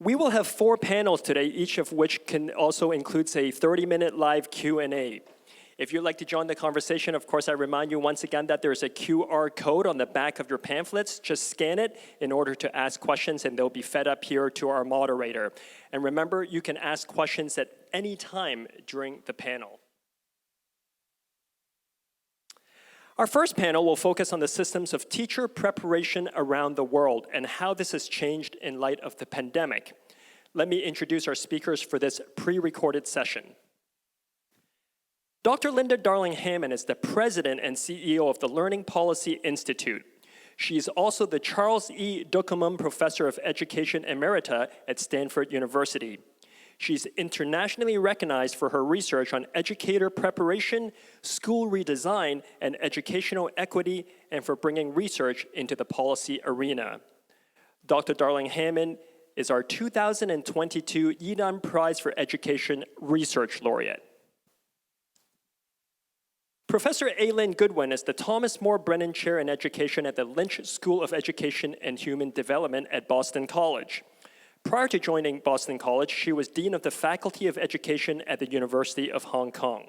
We will have 4 panels today, each of which can also includes a 30-minute live Q&A. If you'd like to join the conversation, of course, I remind you once again that there's a QR code on the back of your pamphlets. Just scan it in order to ask questions, and they'll be fed up here to our moderator. And remember, you can ask questions at any time during the panel. Our first panel will focus on the systems of teacher preparation around the world and how this has changed in light of the pandemic. Let me introduce our speakers for this pre-recorded session. Dr. Linda Darling-Hammond is the president and CEO of the Learning Policy Institute. She is also the Charles E. Ducommun Professor of Education Emerita at Stanford University. She's internationally recognized for her research on educator preparation, school redesign, and educational equity, and for bringing research into the policy arena. Dr. Darling-Hammond is our 2022 Yidan Prize for Education Research Laureate. Professor Aileen Goodwin is the Thomas Moore Brennan Chair in Education at the Lynch School of Education and Human Development at Boston College. Prior to joining Boston College, she was Dean of the Faculty of Education at the University of Hong Kong.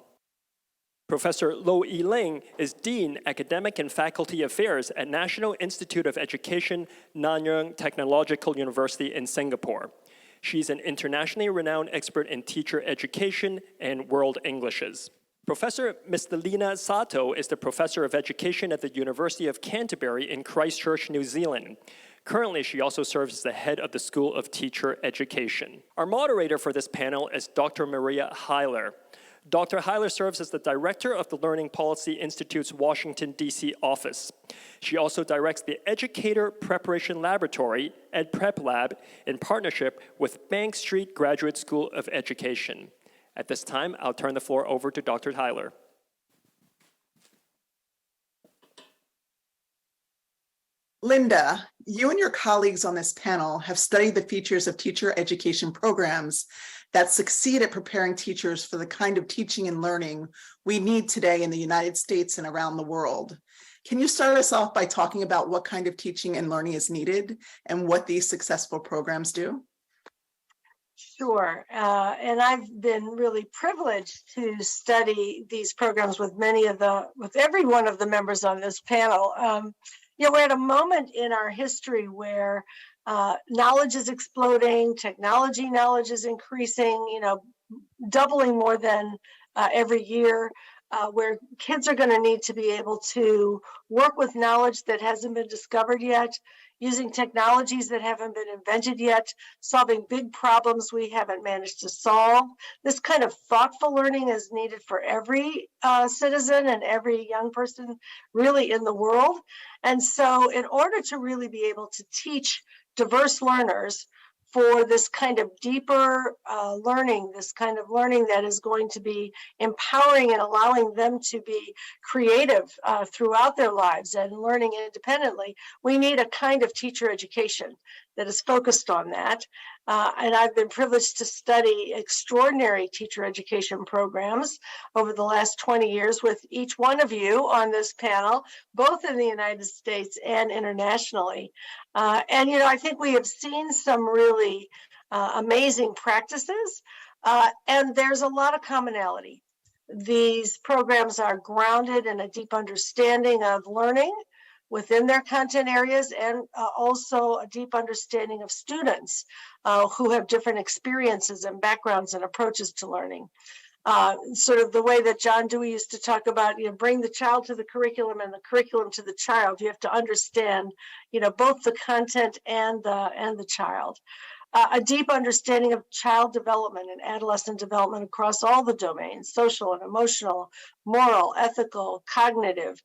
Professor Lo Yi-Ling is Dean, Academic and Faculty Affairs at National Institute of Education, Nanyang Technological University in Singapore. She's an internationally renowned expert in teacher education and world Englishes. Professor Mistalina Sato is the Professor of Education at the University of Canterbury in Christchurch, New Zealand. Currently, she also serves as the head of the School of Teacher Education. Our moderator for this panel is Dr. Maria Heiler. Dr. Heiler serves as the director of the Learning Policy Institute's Washington, D.C. office. She also directs the Educator Preparation Laboratory, EdPrep Lab, in partnership with Bank Street Graduate School of Education. At this time, I'll turn the floor over to Dr. Heiler. Linda, you and your colleagues on this panel have studied the features of teacher education programs that succeed at preparing teachers for the kind of teaching and learning we need today in the United States and around the world. Can you start us off by talking about what kind of teaching and learning is needed and what these successful programs do? Sure, and I've been really privileged to study these programs with every one of the members on this panel. We're at a moment in our history where knowledge is exploding, technology knowledge is increasing, doubling more than every year, where kids are going to need to be able to work with knowledge that hasn't been discovered yet, using technologies that haven't been invented yet, solving big problems we haven't managed to solve. This kind of thoughtful learning is needed for every citizen and every young person really in the world. And so in order to really be able to teach diverse learners for this kind of deeper learning, this kind of learning that is going to be empowering and allowing them to be creative throughout their lives and learning independently, we need a kind of teacher education that is focused on that. And I've been privileged to study extraordinary teacher education programs over the last 20 years with each one of you on this panel, both in the United States and internationally. And I think we have seen some really amazing practices, and there's a lot of commonality. These programs are grounded in a deep understanding of learning within their content areas, and also a deep understanding of students who have different experiences and backgrounds and approaches to learning. Sort of the way that John Dewey used to talk about, bring the child to the curriculum and the curriculum to the child. You have to understand, both the content and the child. A deep understanding of child development and adolescent development across all the domains: social and emotional, moral, ethical, cognitive,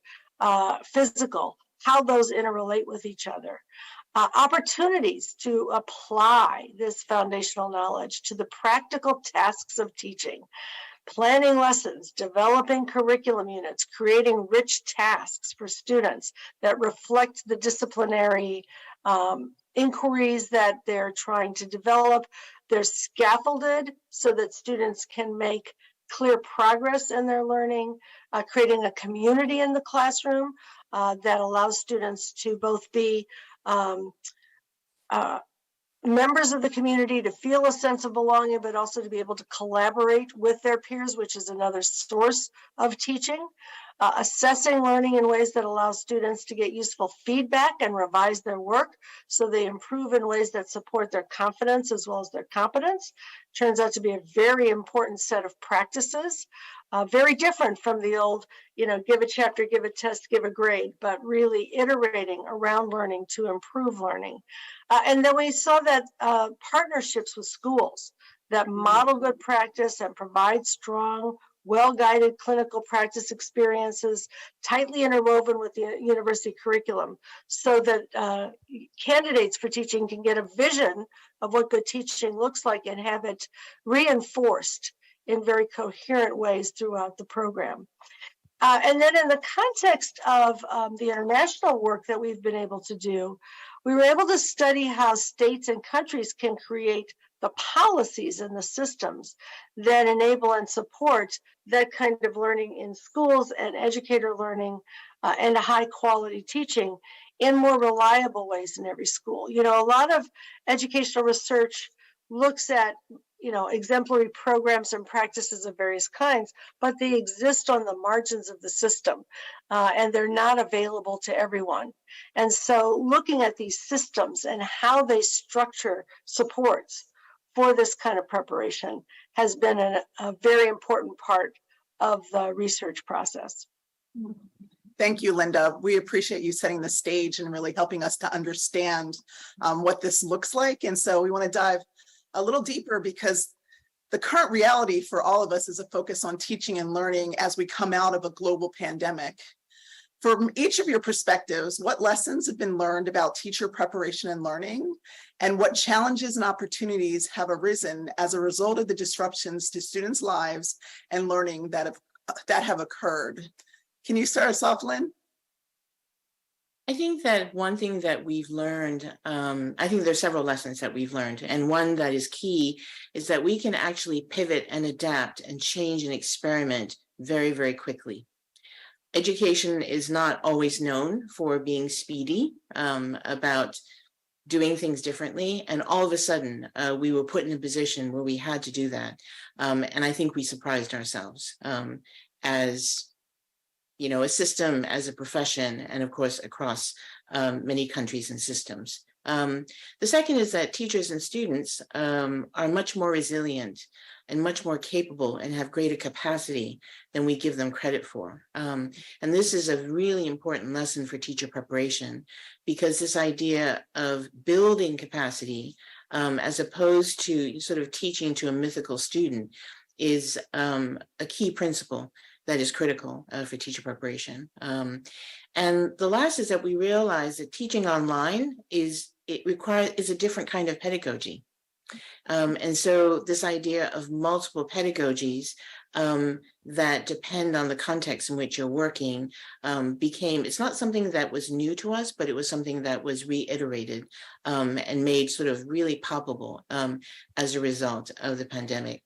physical, how those interrelate with each other. Opportunities to apply this foundational knowledge to the practical tasks of teaching, planning lessons, developing curriculum units, creating rich tasks for students that reflect the disciplinary inquiries that they're trying to develop. They're scaffolded so that students can make clear progress in their learning, creating a community in the classroom that allows students to both be members of the community to feel a sense of belonging, but also to be able to collaborate with their peers, which is another source of teaching. Assessing learning in ways that allow students to get useful feedback and revise their work so they improve in ways that support their confidence as well as their competence. Turns out to be a very important set of practices, very different from the old, give a chapter, give a test, give a grade, but really iterating around learning to improve learning. And then we saw that partnerships with schools that model good practice and provide strong, well-guided clinical practice experiences, tightly interwoven with the university curriculum, so that candidates for teaching can get a vision of what good teaching looks like and have it reinforced in very coherent ways throughout the program. And then in the context of the international work that we've been able to do, we were able to study how states and countries can create the policies and the systems that enable and support that kind of learning in schools and educator learning and high quality teaching in more reliable ways in every school. A lot of educational research looks at exemplary programs and practices of various kinds, but they exist on the margins of the system and they're not available to everyone. And so looking at these systems and how they structure supports for this kind of preparation has been a very important part of the research process. Thank you, Linda. We appreciate you setting the stage and really helping us to understand what this looks like. And so we want to dive a little deeper, because the current reality for all of us is a focus on teaching and learning as we come out of a global pandemic. From each of your perspectives, what lessons have been learned about teacher preparation and learning, and what challenges and opportunities have arisen as a result of the disruptions to students' lives and learning that have occurred? Can you start us off, Lynn? I think that one thing that we've learned, I think there's several lessons that we've learned, and one that is key is that we can actually pivot and adapt and change and experiment very, very quickly. Education is not always known for being speedy about doing things differently, and all of a sudden we were put in a position where we had to do that, and I think we surprised ourselves as a system, as a profession, and of course across many countries and systems. The second is that teachers and students are much more resilient and much more capable and have greater capacity than we give them credit for. And this is a really important lesson for teacher preparation, because this idea of building capacity as opposed to sort of teaching to a mythical student is a key principle that is critical for teacher preparation. And the last is that we realize that teaching online is a different kind of pedagogy. And so this idea of multiple pedagogies that depend on the context in which you're working it's not something that was new to us, but it was something that was reiterated and made sort of really palpable as a result of the pandemic.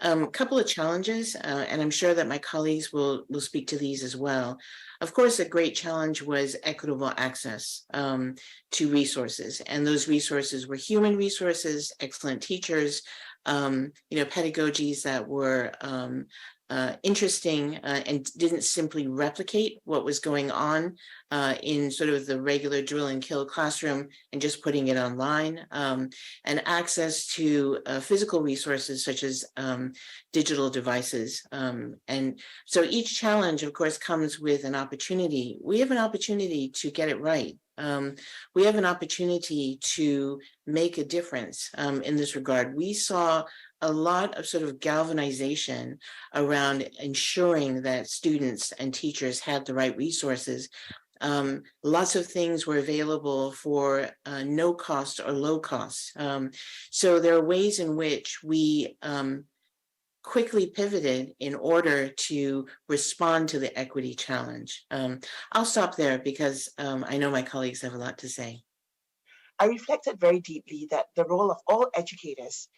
A couple of challenges, and I'm sure that my colleagues will speak to these as well. Of course, a great challenge was equitable access to resources, and those resources were human resources, excellent teachers, pedagogies that were interesting and didn't simply replicate what was going on in sort of the regular drill and kill classroom and just putting it online, and access to physical resources such as digital devices. And so each challenge, of course, comes with an opportunity. We have an opportunity to get it right. We have an opportunity to make a difference in this regard. We saw a lot of sort of galvanization around ensuring that students and teachers had the right resources. Lots of things were available for no cost or low cost. So there are ways in which we quickly pivoted in order to respond to the equity challenge. I'll stop there because I know my colleagues have a lot to say. I reflected very deeply that the role of all educators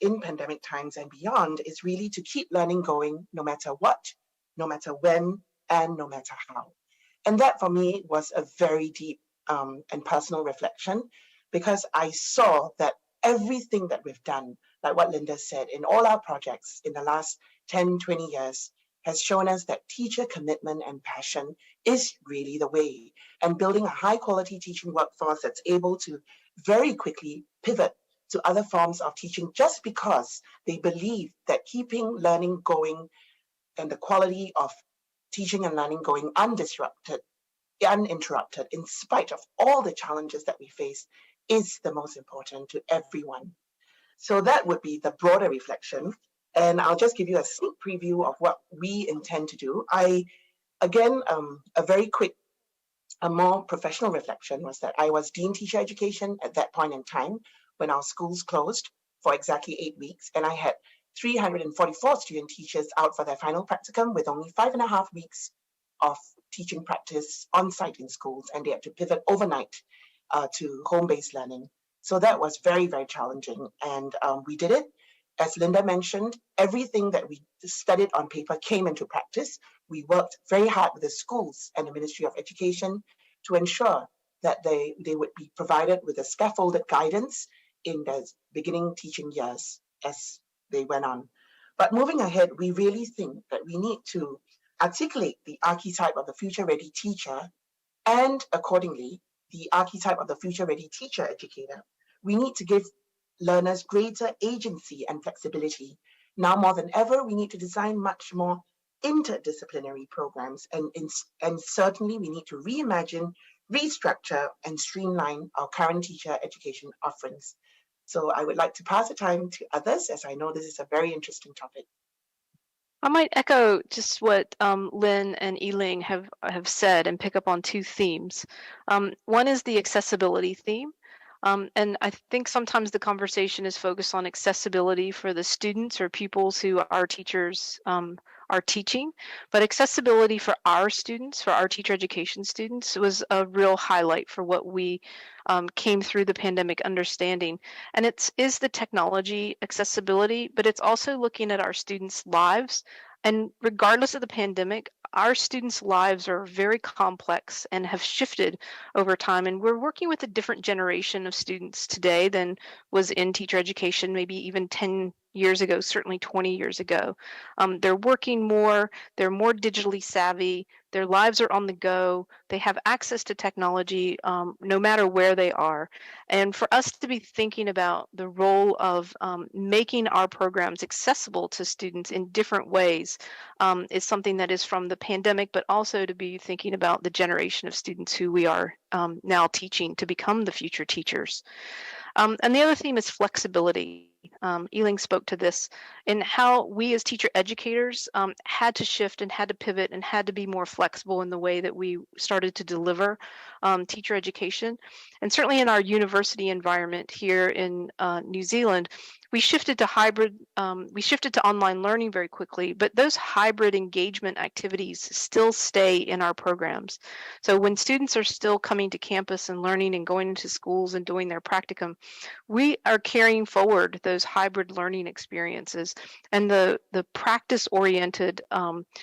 in pandemic times and beyond is really to keep learning going no matter what, no matter when, and no matter how. And that for me was a very deep and personal reflection because I saw that everything that we've done, like what Linda said, in all our projects in the last 10, 20 years, has shown us that teacher commitment and passion is really the way. And building a high quality teaching workforce that's able to very quickly pivot to other forms of teaching just because they believe that keeping learning going and the quality of teaching and learning going uninterrupted, in spite of all the challenges that we face, is the most important to everyone. So that would be the broader reflection. And I'll just give you a sneak preview of what we intend to do. A very quick, a more professional reflection was that I was Dean Teacher Education at that point in time when our schools closed for exactly 8 weeks. And I had 344 student teachers out for their final practicum with only 5.5 weeks of teaching practice on site in schools. And they had to pivot overnight to home-based learning. So that was very, very challenging. And we did it. As Linda mentioned, everything that we studied on paper came into practice. We worked very hard with the schools and the Ministry of Education to ensure that they would be provided with a scaffolded guidance in their beginning teaching years as they went on. But moving ahead, we really think that we need to articulate the archetype of the future-ready teacher and accordingly, the archetype of the future-ready teacher educator. We need to give learners greater agency and flexibility. Now more than ever, we need to design much more interdisciplinary programs, and certainly we need to reimagine, restructure, and streamline our current teacher education offerings. So I would like to pass the time to others, as I know this is a very interesting topic. I might echo just what Lynn and Yiling have said and pick up on two themes. One is the accessibility theme. And I think sometimes the conversation is focused on accessibility for the students or pupils who our teachers are teaching, but accessibility for our students, for our teacher education students, was a real highlight for what we came through the pandemic understanding. And is the technology accessibility, but it's also looking at our students' lives. And regardless of the pandemic, our students' lives are very complex and have shifted over time. And we're working with a different generation of students today than was in teacher education, maybe even 10 years ago, certainly 20 years ago. They're working more, they're more digitally savvy, their lives are on the go, they have access to technology no matter where they are. And for us to be thinking about the role of making our programs accessible to students in different ways is something that is from the pandemic, but also to be thinking about the generation of students who we are now teaching to become the future teachers. And the other theme is flexibility. Yiling spoke to this in how we as teacher educators had to shift and had to pivot and had to be more flexible in the way that we started to deliver teacher education. And certainly in our university environment here in New Zealand, we shifted to online learning very quickly, but those hybrid engagement activities still stay in our programs. So when students are still coming to campus and learning and going into schools and doing their practicum, we are carrying forward those hybrid learning experiences and the practice-oriented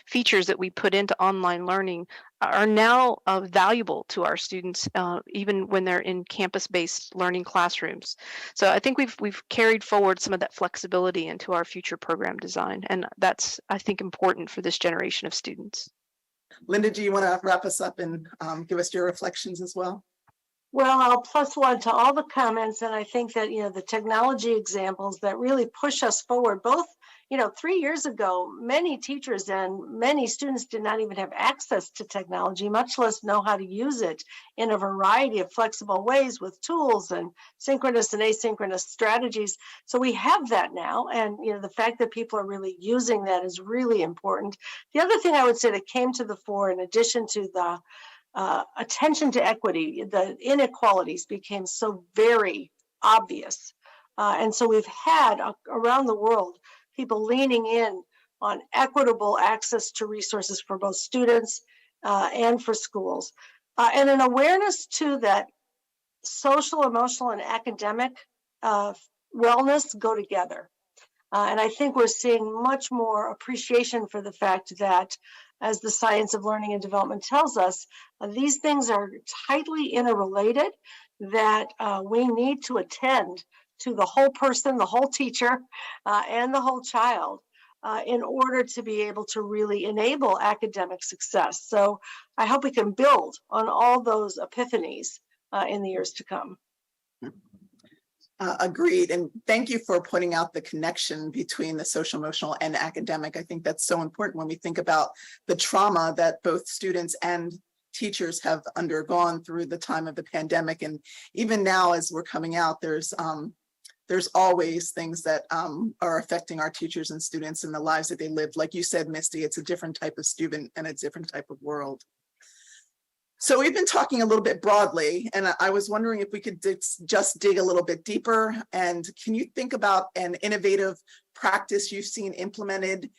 features that we put into online learning are now valuable to our students, even when they're in campus-based learning classrooms. So I think we've carried forward some of that flexibility into our future program design, and that's, I think, important for this generation of students. Linda, do you want to wrap us up and give us your reflections as well? Well, I'll plus one to all the comments, and I think that, the technology examples that really push us forward, both, 3 years ago, many teachers and many students did not even have access to technology, much less know how to use it in a variety of flexible ways with tools and synchronous and asynchronous strategies. So we have that now, and, the fact that people are really using that is really important. The other thing I would say that came to the fore, in addition to the attention to equity, the inequalities became so very obvious. And so we've had around the world people leaning in on equitable access to resources for both students and for schools. And an awareness too that social, emotional, and academic wellness go together. And I think we're seeing much more appreciation for the fact that, as the science of learning and development tells us, these things are tightly interrelated. that we need to attend to the whole person, the whole teacher, and the whole child in order to be able to really enable academic success. So I hope we can build on all those epiphanies in the years to come. Agreed. And thank you for pointing out the connection between the social emotional and academic. I think that's so important when we think about the trauma that both students and teachers have undergone through the time of the pandemic. And even now, as we're coming out, there's always things that are affecting our teachers and students and the lives that they live. Like you said, Misty, it's a different type of student and a different type of world. So we've been talking a little bit broadly, and I was wondering if we could just dig a little bit deeper. And can you think about an innovative practice you've seen implemented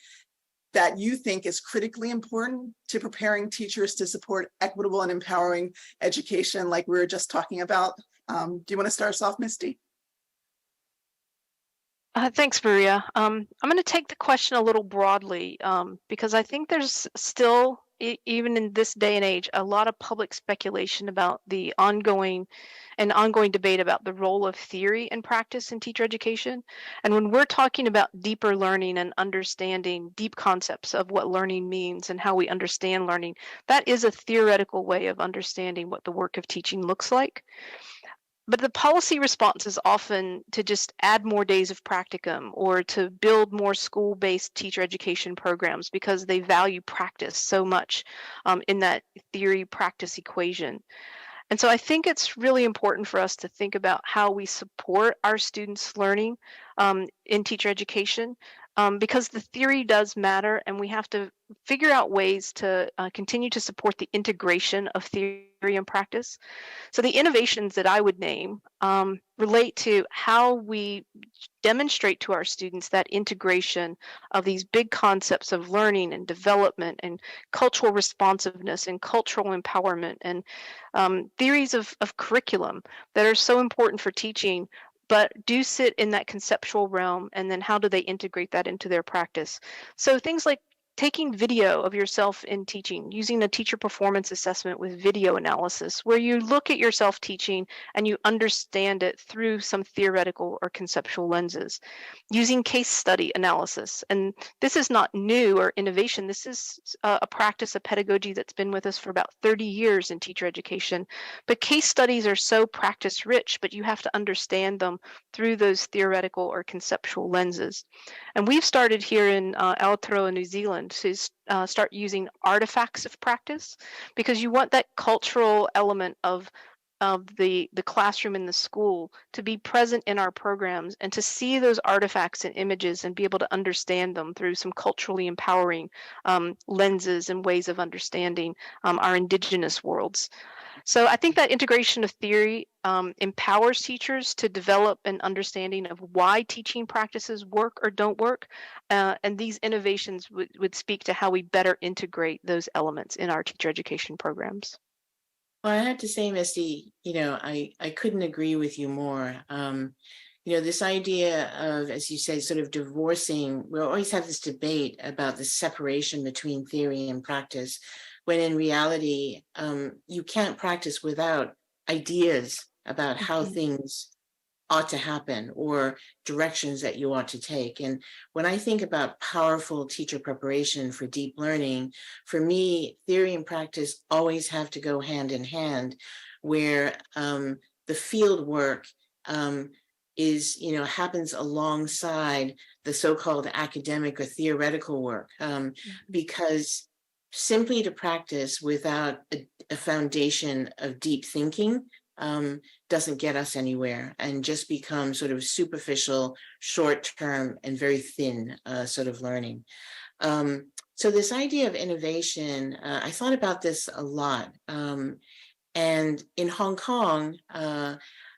that you think is critically important to preparing teachers to support equitable and empowering education like we were just talking about? Do you want to start us off, Misty? Thanks, Maria. I'm going to take the question a little broadly because I think there's still, even in this day and age, a lot of public speculation about the ongoing debate about the role of theory and practice in teacher education. And when we're talking about deeper learning and understanding deep concepts of what learning means and how we understand learning, that is a theoretical way of understanding what the work of teaching looks like. But the policy response is often to just add more days of practicum or to build more school-based teacher education programs because they value practice so much in that theory practice equation. And so I think it's really important for us to think about how we support our students' learning in teacher education because the theory does matter, and we have to figure out ways to continue to support the integration of theory and practice. So the innovations that I would name relate to how we demonstrate to our students that integration of these big concepts of learning and development and cultural responsiveness and cultural empowerment and theories of curriculum that are so important for teaching, but do sit in that conceptual realm, and then how do they integrate that into their practice? So things like taking video of yourself in teaching, using a teacher performance assessment with video analysis, where you look at yourself teaching and you understand it through some theoretical or conceptual lenses. Using case study analysis, and this is not new or innovation. This is a practice of pedagogy that's been with us for about 30 years in teacher education. But case studies are so practice rich, but you have to understand them through those theoretical or conceptual lenses. And we've started here in Aotearoa, New Zealand, to start using artifacts of practice, because you want that cultural element of the classroom in the school to be present in our programs and to see those artifacts and images and be able to understand them through some culturally empowering lenses and ways of understanding our indigenous worlds. So I think that integration of theory empowers teachers to develop an understanding of why teaching practices work or don't work. And these innovations would speak to how we better integrate those elements in our teacher education programs. Well, I have to say, Misty, I couldn't agree with you more. This idea of, as you say, sort of divorcing, we'll always have this debate about the separation between theory and practice, when in reality, you can't practice without ideas about how things ought to happen or directions that you ought to take. And when I think about powerful teacher preparation for deep learning, for me, theory and practice always have to go hand in hand, where the field work happens alongside the so-called academic or theoretical work, because simply to practice without a foundation of deep thinking doesn't get us anywhere, and just becomes sort of superficial, short-term, and very thin sort of learning. So this idea of innovation, I thought about this a lot. And in Hong Kong,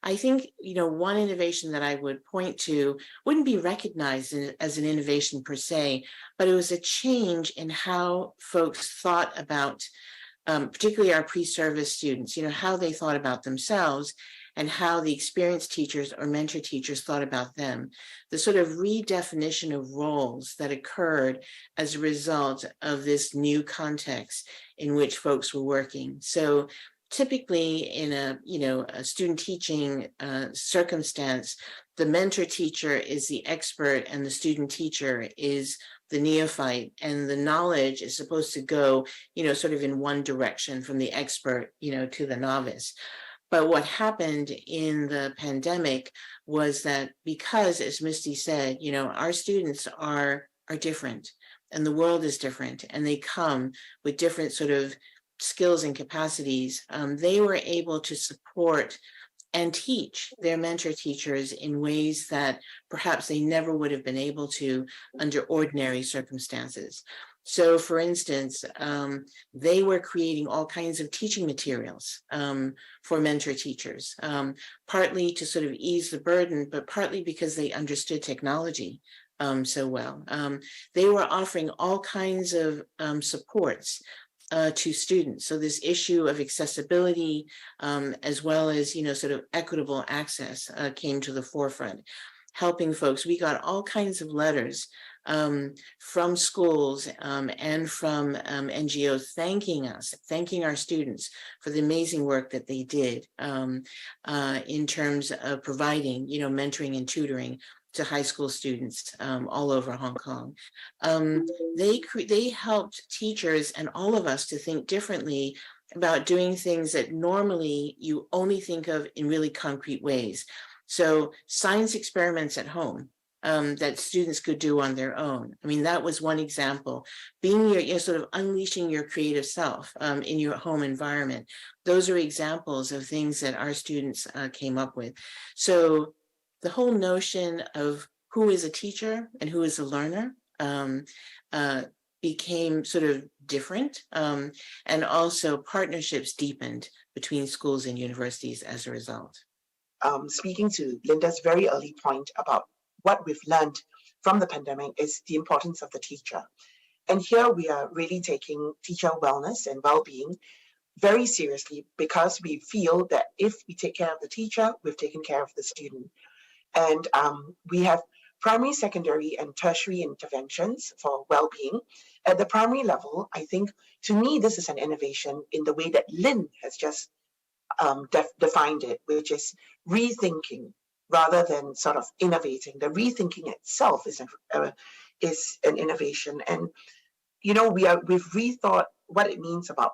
I think, one innovation that I would point to wouldn't be recognized as an innovation per se, but it was a change in how folks thought about, particularly our pre-service students, how they thought about themselves and how the experienced teachers or mentor teachers thought about them. The sort of redefinition of roles that occurred as a result of this new context in which folks were working. So typically in a student teaching circumstance, the mentor teacher is the expert and the student teacher is the neophyte, and the knowledge is supposed to go, sort of in one direction from the expert, to the novice. But what happened in the pandemic was that because, as Misty said, our students are different and the world is different and they come with different sort of skills and capacities, they were able to support and teach their mentor teachers in ways that perhaps they never would have been able to under ordinary circumstances. So, for instance, they were creating all kinds of teaching materials for mentor teachers, partly to sort of ease the burden, but partly because they understood technology so well. They were offering all kinds of supports to students. So this issue of accessibility, as well as, sort of equitable access came to the forefront, helping folks. We got all kinds of letters from schools and from NGOs thanking us, thanking our students for the amazing work that they did in terms of providing, mentoring and tutoring to high school students all over Hong Kong. They helped teachers and all of us to think differently about doing things that normally you only think of in really concrete ways. So science experiments at home that students could do on their own. I mean, that was one example. Being your sort of unleashing your creative self in your home environment. Those are examples of things that our students came up with. So the whole notion of who is a teacher and who is a learner became sort of different, and also partnerships deepened between schools and universities as a result. Speaking to Linda's very early point about what we've learned from the pandemic is the importance of the teacher. And here we are really taking teacher wellness and well-being very seriously, because we feel that if we take care of the teacher, we've taken care of the student. And we have primary, secondary, and tertiary interventions for well-being. At the primary level, I think, to me, this is an innovation in the way that Lynn has just defined it, which is rethinking rather than sort of innovating. The rethinking itself is an innovation. And, we've rethought what it means about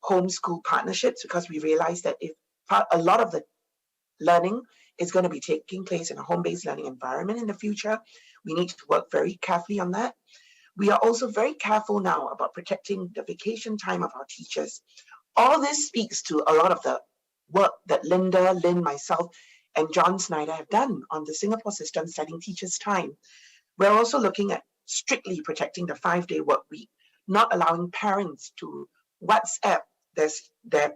homeschool partnerships, because we realize that if a lot of the learning is going to be taking place in a home-based learning environment in the future, we need to work very carefully on that. We are also very careful now about protecting the vacation time of our teachers. All this speaks to a lot of the work that Linda, Lynn, myself, and John Snyder have done on the Singapore system studying teachers' time. We're also looking at strictly protecting the 5-day work week, not allowing parents to WhatsApp their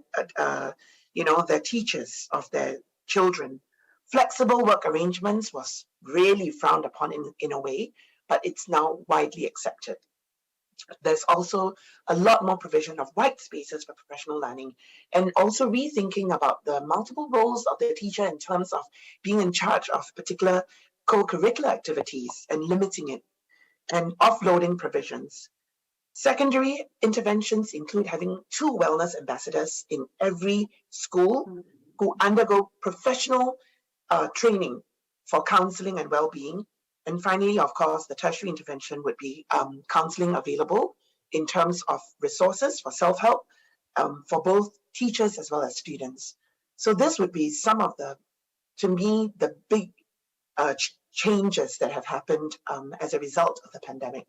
teachers of their children. Flexible work arrangements was really frowned upon in a way, but it's now widely accepted. There's also a lot more provision of white spaces for professional learning, and also rethinking about the multiple roles of the teacher in terms of being in charge of particular co-curricular activities and limiting it, and offloading provisions. Secondary interventions include having 2 wellness ambassadors in every school who undergo professional training for counseling and well-being. And finally, of course, the tertiary intervention would be counseling available in terms of resources for self-help for both teachers as well as students. So this would be some of to me, the big changes that have happened as a result of the pandemic.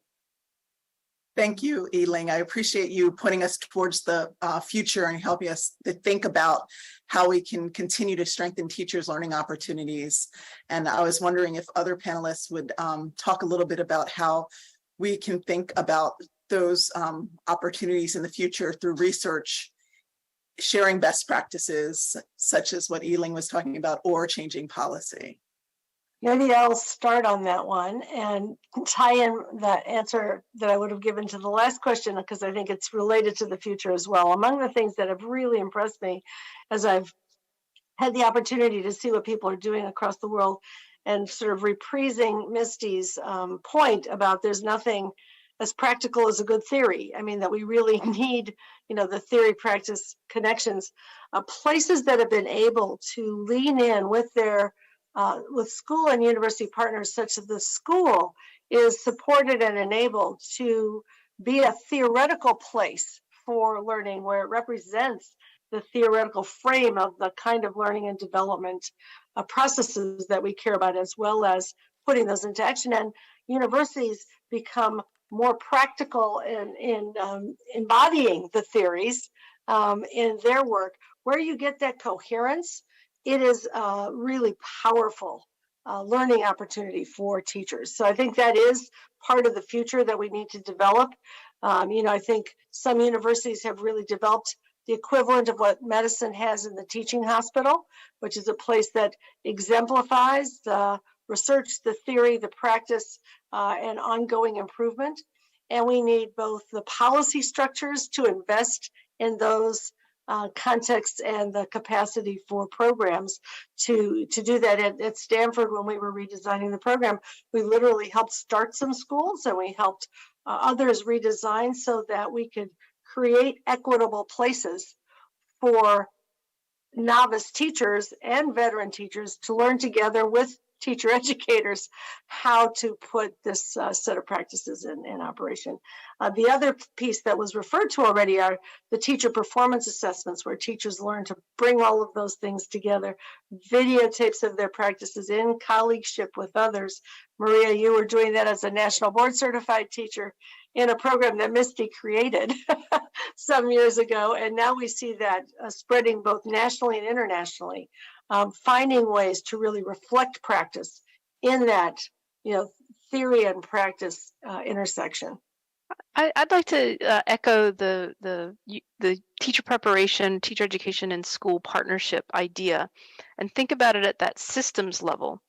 Thank you, Yiling. I appreciate you putting us towards the future and helping us to think about how we can continue to strengthen teachers' learning opportunities. And I was wondering if other panelists would talk a little bit about how we can think about those opportunities in the future through research, sharing best practices, such as what Yiling was talking about, or changing policy. Maybe I'll start on that one and tie in the answer that I would have given to the last question, because I think it's related to the future as well. Among the things that have really impressed me as I've had the opportunity to see what people are doing across the world, and sort of reprising Misty's point about there's nothing as practical as a good theory. I mean, that we really need, the theory practice connections. Places that have been able to lean in with their with school and university partners, such that the school is supported and enabled to be a theoretical place for learning, where it represents the theoretical frame of the kind of learning and development processes that we care about, as well as putting those into action. And universities become more practical in embodying the theories in their work. Where you get that coherence, it is a really powerful learning opportunity for teachers. So I think that is part of the future that we need to develop. I think some universities have really developed the equivalent of what medicine has in the teaching hospital, which is a place that exemplifies the research, the theory, the practice, and ongoing improvement. And we need both the policy structures to invest in those contexts and the capacity for programs to do that. At Stanford, when we were redesigning the program, we literally helped start some schools, and we helped others redesign so that we could create equitable places for novice teachers and veteran teachers to learn together with teacher educators how to put this set of practices in operation. The other piece that was referred to already are the teacher performance assessments, where teachers learn to bring all of those things together, videotapes of their practices in colleagueship with others. Maria, you were doing that as a national board certified teacher in a program that Misty created some years ago. And now we see that spreading both nationally and internationally, finding ways to really reflect practice in that, theory and practice intersection. I'd like to echo the teacher preparation, teacher education, and school partnership idea, and think about it at that systems level.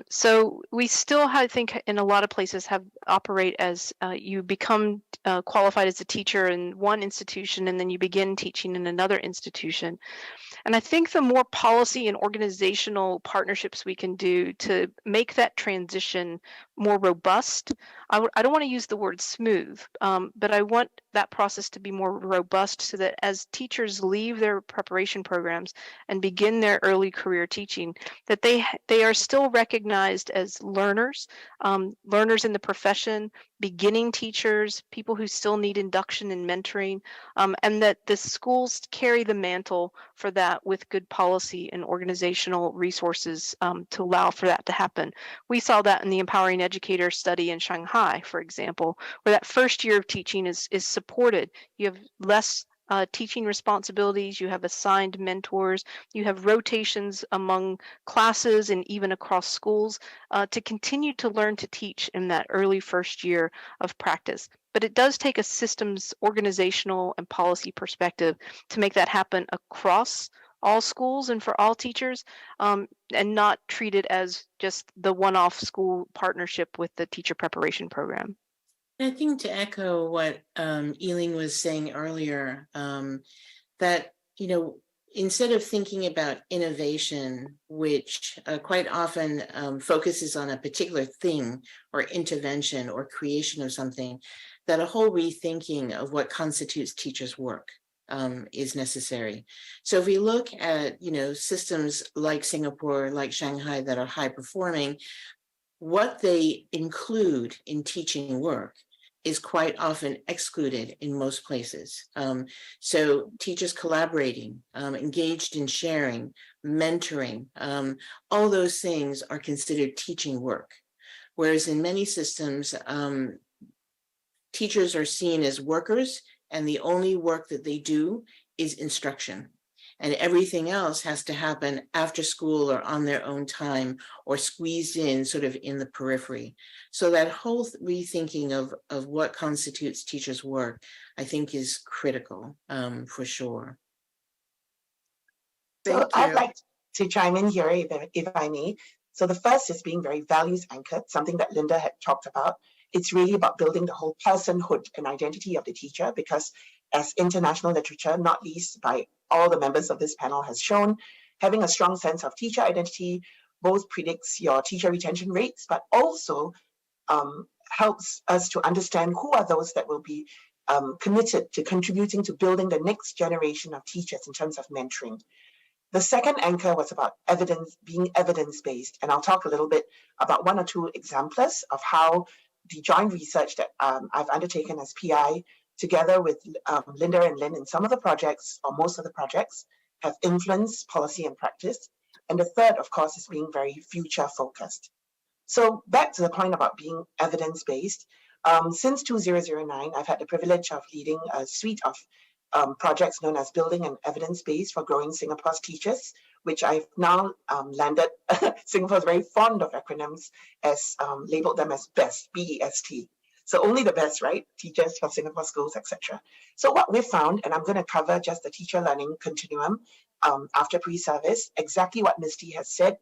So we still, I think, in a lot of places have operate as you become qualified as a teacher in one institution, and then you begin teaching in another institution. And I think the more policy and organizational partnerships we can do to make that transition more robust, I don't want to use the word smooth, but I want that process to be more robust, so that as teachers leave their preparation programs and begin their early career teaching, that they are still recognized as learners, learners in the profession, beginning teachers, people who still need induction and mentoring, and that the schools carry the mantle for that with good policy and organizational resources to allow for that to happen. We saw that in the Empowering Educator study in Shanghai, for example, where that first year of teaching is supported. You have less teaching responsibilities, you have assigned mentors, you have rotations among classes and even across schools to continue to learn to teach in that early first year of practice. But it does take a systems, organizational, and policy perspective to make that happen across all schools and for all teachers, and not treat it as just the one-off school partnership with the teacher preparation program. I think to echo what Yidan was saying earlier, that, instead of thinking about innovation, which quite often focuses on a particular thing or intervention or creation of something, that a whole rethinking of what constitutes teachers' work is necessary. So if we look at, systems like Singapore, like Shanghai, that are high performing, what they include in teaching work is quite often excluded in most places. So teachers collaborating, engaged in sharing, mentoring, all those things are considered teaching work. Whereas in many systems, teachers are seen as workers, and the only work that they do is instruction. And everything else has to happen after school or on their own time, or squeezed in sort of in the periphery. So that whole rethinking of what constitutes teachers' work, I think, is critical for sure. Thank So I'd you. like to chime in here, if I may. So the first is being very values anchored, something that Linda had talked about. It's really about building the whole personhood and identity of the teacher, because as international literature, not least by all the members of this panel, has shown, having a strong sense of teacher identity both predicts your teacher retention rates, but also helps us to understand who are those that will be committed to contributing to building the next generation of teachers in terms of mentoring. The second anchor was about evidence, being evidence-based. And I'll talk a little bit about one or two examples of how the joint research that I've undertaken as PI, together with Linda and Lynn in some of the projects, or most of the projects, have influenced policy and practice. And the third, of course, is being very future-focused. So back to the point about being evidence-based. Since 2009, I've had the privilege of leading a suite of projects known as Building an Evidence Base for Growing Singapore's Teachers, which I've now landed. Singapore is very fond of acronyms, as labeled them as BEST, B-E-S-T. So only the best, right? Teachers for Singapore schools, etc. So what we found, and I'm going to cover just the teacher learning continuum after pre-service, exactly what Misty has said,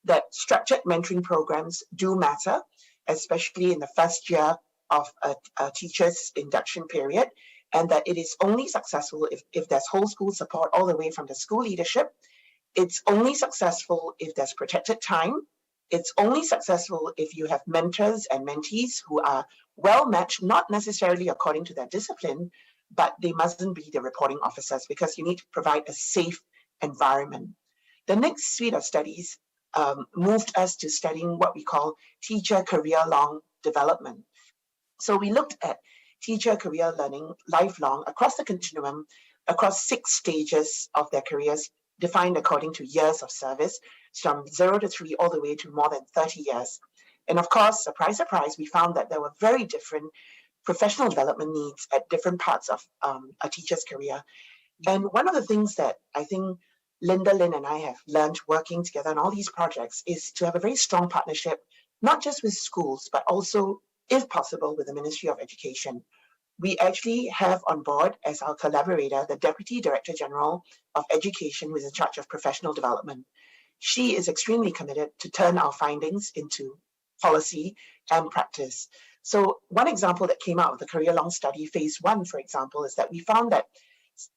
that structured mentoring programs do matter, especially in the first year of a teacher's induction period, and that it is only successful if there's whole school support all the way from the school leadership. It's only successful if there's protected time. It's only successful if you have mentors and mentees who are well matched, not necessarily according to their discipline, but they mustn't be the reporting officers, because you need to provide a safe environment. The next suite of studies moved us to studying what we call teacher career-long development. So we looked at teacher career learning lifelong across the continuum, across 6 stages of their careers, defined according to years of service, from 0 to 3 all the way to more than 30 years. And of course, surprise, surprise, we found that there were very different professional development needs at different parts of a teacher's career. And one of the things that I think Linda, Lynn, and I have learned working together on all these projects is to have a very strong partnership, not just with schools, but also, if possible, with the Ministry of Education. We actually have on board as our collaborator, the Deputy Director General of Education, who is in charge of professional development. She is extremely committed to turn our findings into policy and practice. So one example that came out of the Career Long Study, phase 1, for example, is that we found that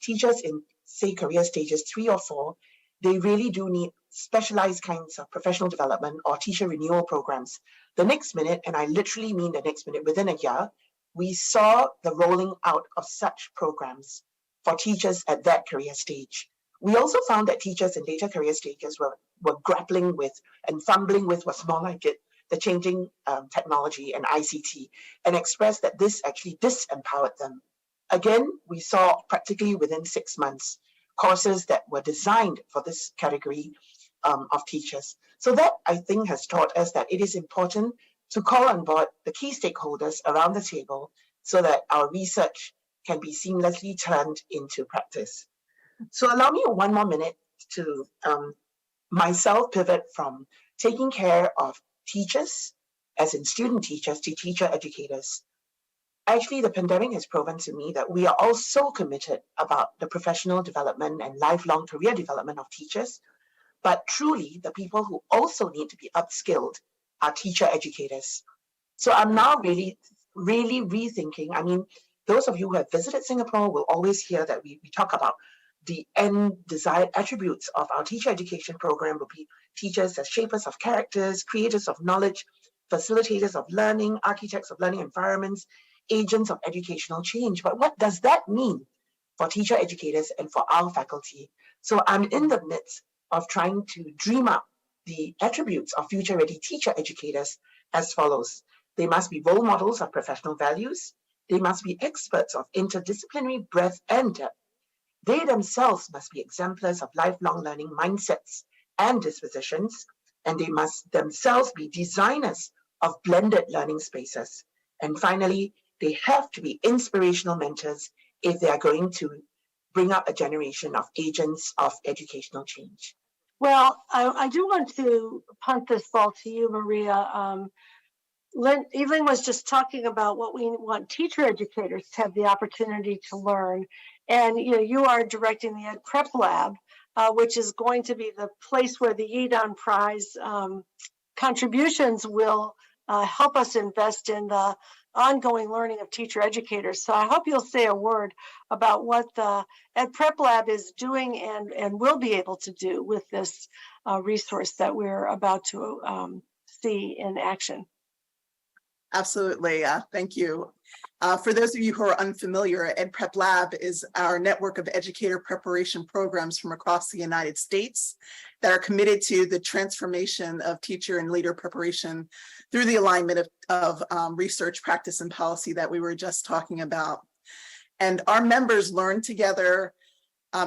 teachers in, say, career stages 3 or 4, they really do need specialized kinds of professional development or teacher renewal programs. The next minute, and I literally mean the next minute, within a year, we saw the rolling out of such programs for teachers at that career stage. We also found that teachers in later career stages were grappling with and fumbling with what's more like it, the changing technology and ICT, and expressed that this actually disempowered them. Again, we saw practically within 6 months courses that were designed for this category of teachers. So that, I think, has taught us that it is important to call on board the key stakeholders around the table so that our research can be seamlessly turned into practice. So allow me 1 more minute to myself pivot from taking care of teachers, as in student teachers, to teacher educators. Actually, the pandemic has proven to me that we are all so committed about the professional development and lifelong career development of teachers, but truly the people who also need to be upskilled are teacher educators. So I'm now really rethinking. I mean, those of you who have visited Singapore will always hear that we talk about the end desired attributes of our teacher education program will be teachers as shapers of characters, creators of knowledge, facilitators of learning, architects of learning environments, agents of educational change. But what does that mean for teacher educators and for our faculty? So I'm in the midst of trying to dream up the attributes of future-ready teacher educators as follows. They must be role models of professional values. They must be experts of interdisciplinary breadth and depth. They themselves must be exemplars of lifelong learning mindsets and dispositions, and they must themselves be designers of blended learning spaces. And finally, they have to be inspirational mentors if they are going to bring up a generation of agents of educational change. Well, I do want to punt this ball to you, Maria. Evelyn was just talking about what we want teacher educators to have the opportunity to learn. And you are directing the Ed Prep Lab, which is going to be the place where the Yidan Prize contributions will help us invest in the ongoing learning of teacher educators. So I hope you'll say a word about what the Ed Prep Lab is doing and will be able to do with this resource that we're about to see in action. Absolutely. Thank you. For those of you who are unfamiliar, EdPrep Lab is our network of educator preparation programs from across the United States that are committed to the transformation of teacher and leader preparation through the alignment of research, practice, and policy that we were just talking about. And our members learn together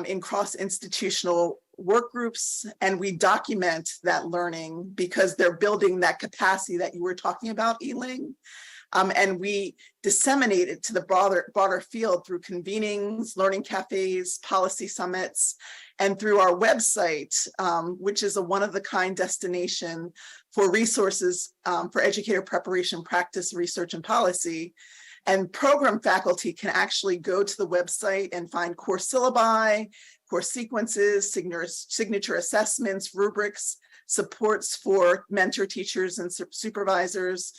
in cross-institutional work groups, and we document that learning because they're building that capacity that you were talking about, Yiling. And we disseminate it to the broader field through convenings, learning cafes, policy summits, and through our website, which is a one-of-a-kind destination for resources for educator preparation, practice, research, and policy. And program faculty can actually go to the website and find course syllabi, course sequences, signature assessments, rubrics, supports for mentor teachers and supervisors.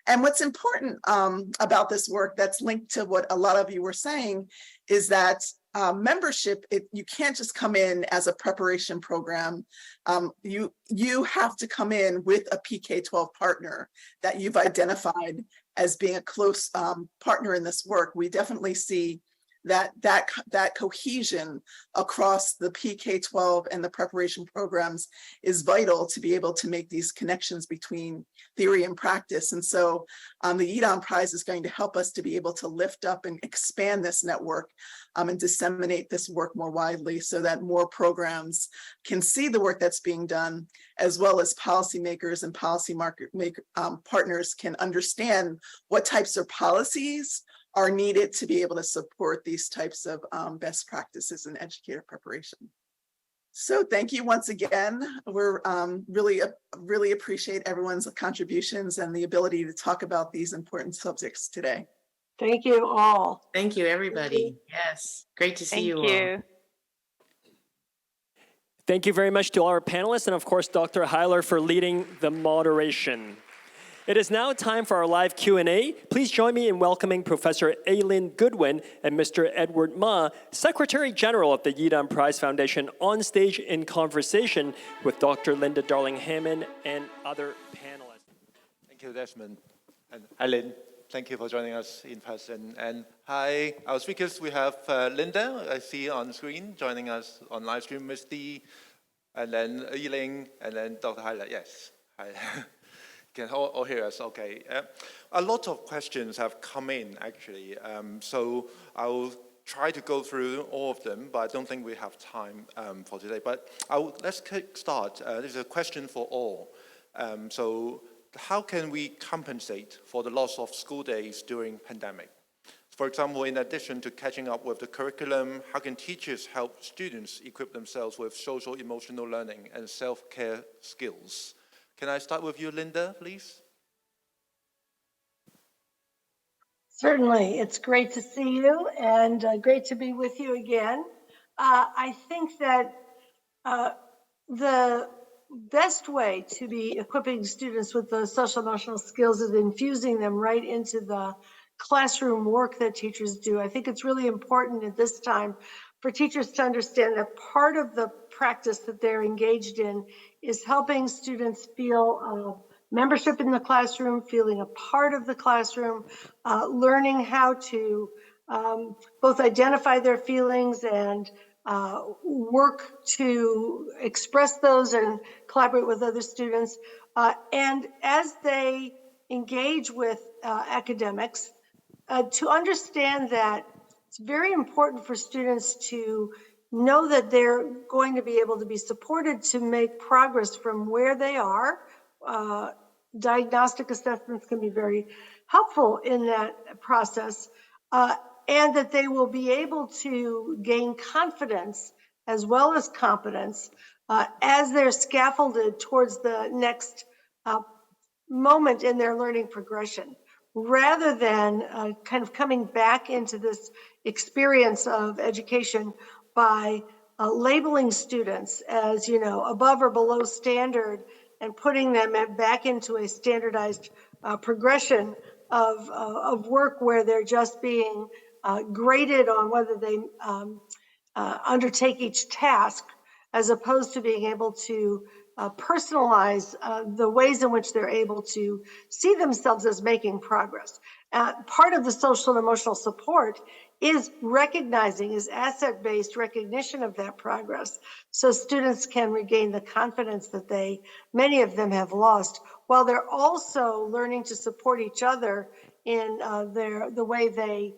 And what's important about this work that's linked to what a lot of you were saying is that membership, you can't just come in as a preparation program. You have to come in with a PK-12 partner that you've identified as being a close partner in this work. We definitely see that cohesion across the PK-12 and the preparation programs is vital to be able to make these connections between theory and practice. And so the Yidan Prize is going to help us to be able to lift up and expand this network and disseminate this work more widely so that more programs can see the work that's being done, as well as policymakers and policy partners can understand what types of policies are needed to be able to support these types of best practices in educator preparation. So thank you once again. We're really appreciate everyone's contributions and the ability to talk about these important subjects today. Thank you all. Thank you, everybody. Yes, great to see Thank you all. you. Thank you very much to our panelists and of course, Dr. Heiler for leading the moderation. It is now time for our live Q&A. Please join me in welcoming Professor Yidan Goodwin and Mr. Edward Ma, Secretary General of the Yidan Prize Foundation, on stage in conversation with Dr. Linda Darling-Hammond and other panelists. Thank you, Desmond. And hi, Lynn. Thank you for joining us in person. And hi, our speakers. We have Linda, I see on screen, joining us on live stream, Misty, and then Yiling, and then Dr. Heiler. Yes, hi. Can all hear us? Okay. A lot of questions have come in, actually. So I'll try to go through all of them, but I don't think we have time for today. But let's start. This is a question for all. So how can we compensate for the loss of school days during pandemic? For example, in addition to catching up with the curriculum, how can teachers help students equip themselves with social emotional learning and self-care skills? Can I start with you, Linda, please? Certainly, it's great to see you and great to be with you again. I think that the best way to be equipping students with those social emotional skills is infusing them right into the classroom work that teachers do. I think it's really important at this time for teachers to understand that part of the practice that they're engaged in is helping students feel membership in the classroom, feeling a part of the classroom, learning how to both identify their feelings and work to express those and collaborate with other students. And as they engage with academics, to understand that it's very important for students to know that they're going to be able to be supported to make progress from where they are. Diagnostic assessments can be very helpful in that process, and that they will be able to gain confidence as well as competence as they're scaffolded towards the next moment in their learning progression, rather than kind of coming back into this experience of education by labeling students as, above or below standard and putting them back into a standardized progression of work where they're just being graded on whether they undertake each task, as opposed to being able to personalize the ways in which they're able to see themselves as making progress. Part of the social and emotional support is asset-based recognition of that progress, so students can regain the confidence that many of them have lost, while they're also learning to support each other in the way they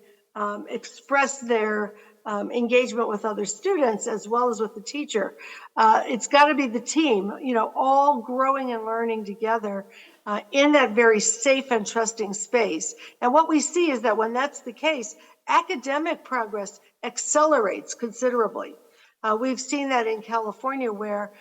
express their engagement with other students as well as with the teacher. It's got to be the team, all growing and learning together in that very safe and trusting space. And what we see is that when that's the case, academic progress accelerates considerably. We've seen that in California, where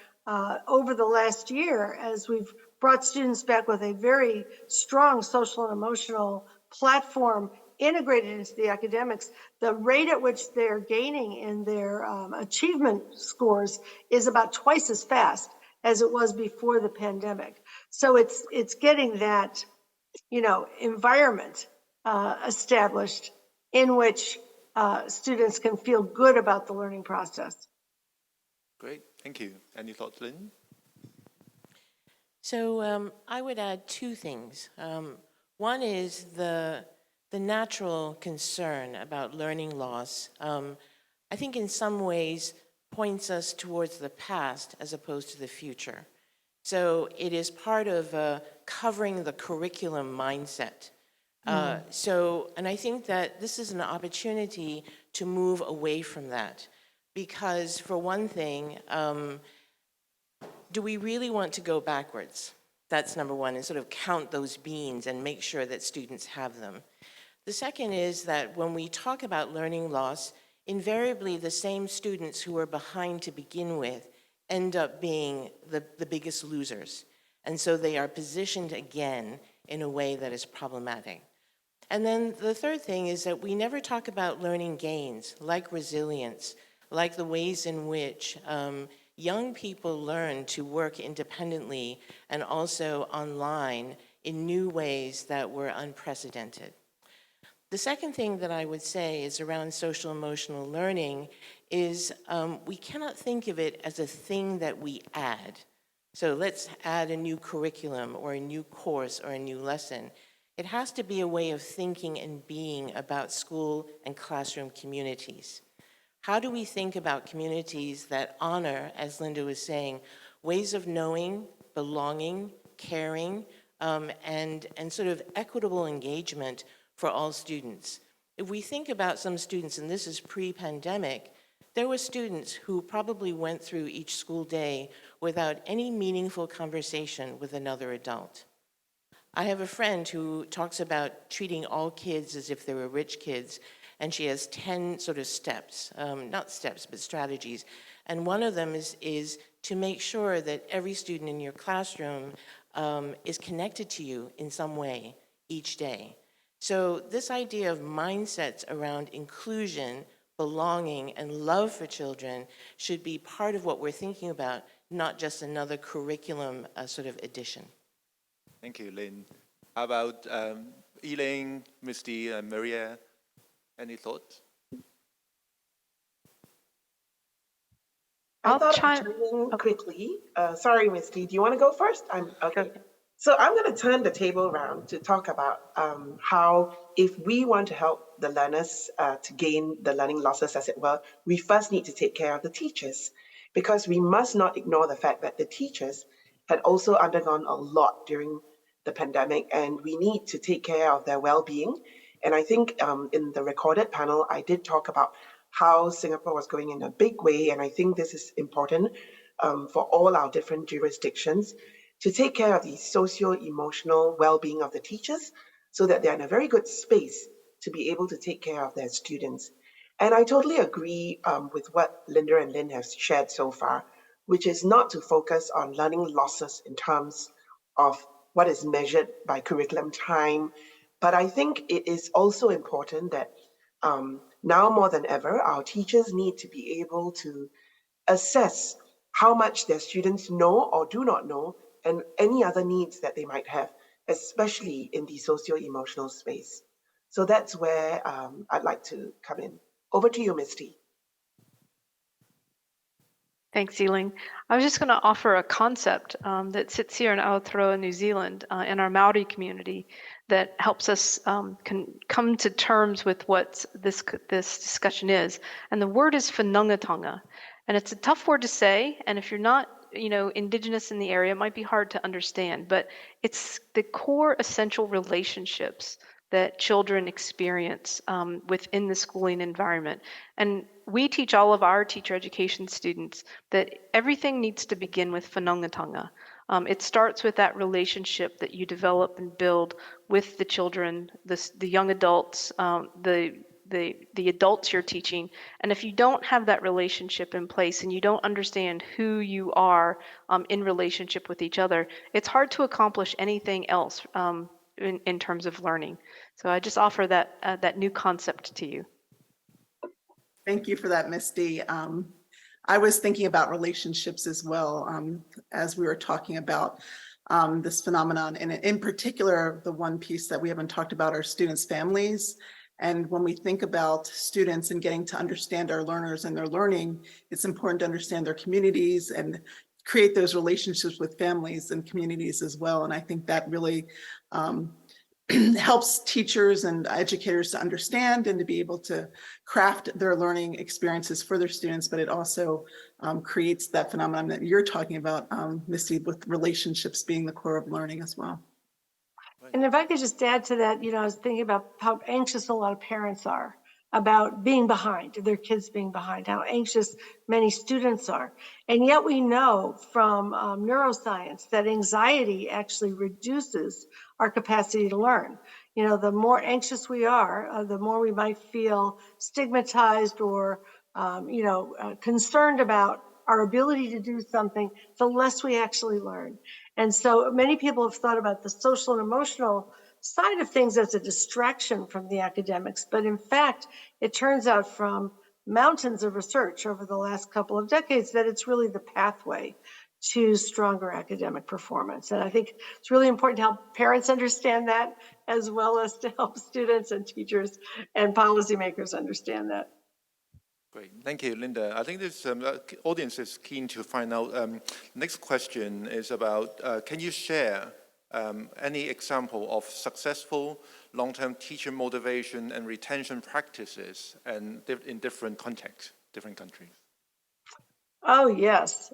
over the last year, as we've brought students back with a very strong social and emotional platform integrated into the academics, the rate at which they're gaining in their achievement scores is about twice as fast as it was before the pandemic. So it's getting that, environment established in which students can feel good about the learning process. Great, thank you. Any thoughts, Lynn? So I would add two things. One is the natural concern about learning loss. I think in some ways points us towards the past as opposed to the future. So it is part of covering the curriculum mindset. And I think that this is an opportunity to move away from that. Because for one thing, do we really want to go backwards? That's number one, and sort of count those beans and make sure that students have them. The second is that when we talk about learning loss, invariably the same students who are behind to begin with end up being the biggest losers. And so they are positioned again in a way that is problematic. And then the third thing is that we never talk about learning gains, like resilience, like the ways in which young people learn to work independently and also online in new ways that were unprecedented. The second thing that I would say is around social emotional learning is we cannot think of it as a thing that we add. So let's add a new curriculum or a new course or a new lesson. It has to be a way of thinking and being about school and classroom communities. How do we think about communities that honor, as Linda was saying, ways of knowing, belonging, caring, and sort of equitable engagement for all students? If we think about some students, and this is pre-pandemic, there were students who probably went through each school day without any meaningful conversation with another adult. I have a friend who talks about treating all kids as if they were rich kids, and she has 10 sort of steps, not steps, but strategies. And one of them is to make sure that every student in your classroom is connected to you in some way each day. So this idea of mindsets around inclusion, belonging, and love for children should be part of what we're thinking about, not just another curriculum sort of addition. Thank you, Lynn. How about Elaine, Misty, and Maria? Any thoughts? I I'll thought chime. I'd chime in Oh, quickly. Sorry, Misty, do you want to go first? Okay. So I'm going to turn the table around to talk about how if we want to help the learners to gain the learning losses, as it were, we first need to take care of the teachers, because we must not ignore the fact that the teachers had also undergone a lot during the pandemic, and we need to take care of their well-being. And I think in the recorded panel, I did talk about how Singapore was going in a big way, and I think this is important for all our different jurisdictions to take care of the socio-emotional well-being of the teachers so that they're in a very good space to be able to take care of their students. And I totally agree with what Linda and Lynn have shared so far, which is not to focus on learning losses in terms of what is measured by curriculum time. But I think it is also important that now more than ever, our teachers need to be able to assess how much their students know or do not know, and any other needs that they might have, especially in the socio-emotional space. So that's where I'd like to come in. Over to you, Misty. Thanks, Eling. I was just going to offer a concept that sits here in Aotearoa, New Zealand, in our Maori community, that helps us come to terms with what this discussion is. And the word is whanaungatanga. And it's a tough word to say. And if you're not, Indigenous in the area, it might be hard to understand. But it's the core essential relationships that children experience within the schooling environment. And we teach all of our teacher education students that everything needs to begin with whanaungatanga. It starts with that relationship that you develop and build with the children, the young adults, the adults you're teaching. And if you don't have that relationship in place and you don't understand who you are in relationship with each other, it's hard to accomplish anything else in terms of learning. So I just offer that new concept to you. Thank you for that, Misty. I was thinking about relationships as well as we were talking about this phenomenon. And in particular, the one piece that we haven't talked about are students' families. And when we think about students and getting to understand our learners and their learning, it's important to understand their communities and create those relationships with families and communities as well. And I think that really helps teachers and educators to understand and to be able to craft their learning experiences for their students, but it also creates that phenomenon that you're talking about, Misty, with relationships being the core of learning as well. And if I could just add to that, I was thinking about how anxious a lot of parents are about being behind, their kids being behind, how anxious many students are. And yet we know from neuroscience that anxiety actually reduces our capacity to learn. The more anxious we are, the more we might feel stigmatized or, concerned about our ability to do something, the less we actually learn. And so many people have thought about the social and emotional side of things as a distraction from the academics. But in fact, it turns out from mountains of research over the last couple of decades that it's really the pathway to stronger academic performance. And I think it's really important to help parents understand that, as well as to help students and teachers and policymakers understand that. Great, thank you, Linda. I think this audience is keen to find out. Next question is about, can you share any example of successful long-term teacher motivation and retention practices and in different contexts, different countries? Oh, yes.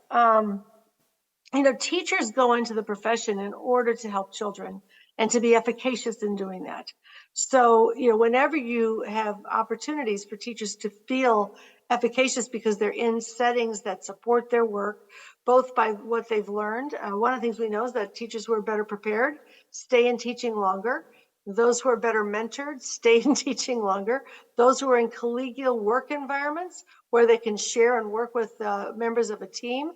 Teachers go into the profession in order to help children and to be efficacious in doing that. So, whenever you have opportunities for teachers to feel efficacious because they're in settings that support their work, both by what they've learned. One of the things we know is that teachers who are better prepared stay in teaching longer. Those who are better mentored stay in teaching longer. Those who are in collegial work environments where they can share and work with members of a team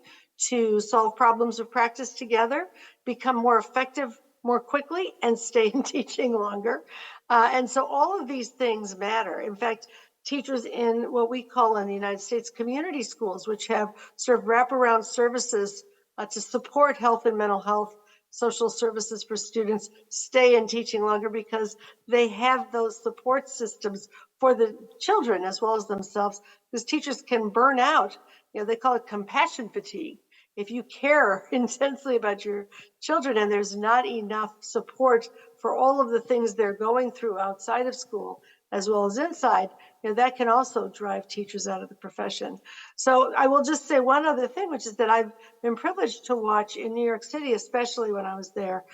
to solve problems of practice together, become more effective more quickly, and stay in teaching longer. And so all of these things matter. In fact, teachers in what we call in the United States community schools, which have sort of wraparound services to support health and mental health, social services for students, stay in teaching longer because they have those support systems for the children as well as themselves, because teachers can burn out. They call it compassion fatigue. If you care intensely about your children and there's not enough support for all of the things they're going through outside of school as well as inside, that can also drive teachers out of the profession. So I will just say one other thing, which is that I've been privileged to watch in New York City, especially when I was there,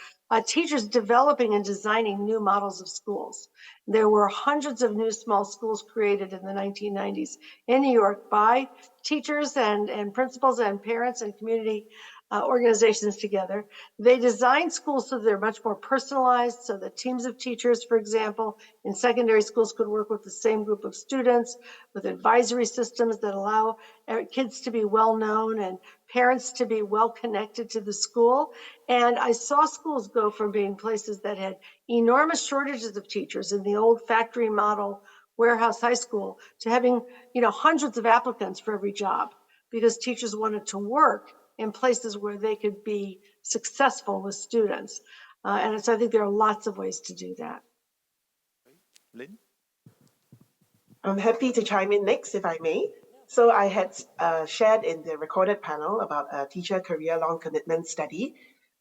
teachers developing and designing new models of schools. There were hundreds of new small schools created in the 1990s in New York by teachers and principals and parents and community organizations together. They designed schools so they're much more personalized, so that teams of teachers, for example, in secondary schools could work with the same group of students, with advisory systems that allow kids to be well known and parents to be well connected to the school. And I saw schools go from being places that had enormous shortages of teachers in the old factory model warehouse high school to having, hundreds of applicants for every job, because teachers wanted to work in places where they could be successful with students. And so I think there are lots of ways to do that. Lynn? I'm happy to chime in next, if I may. So I had shared in the recorded panel about a teacher career-long commitment study.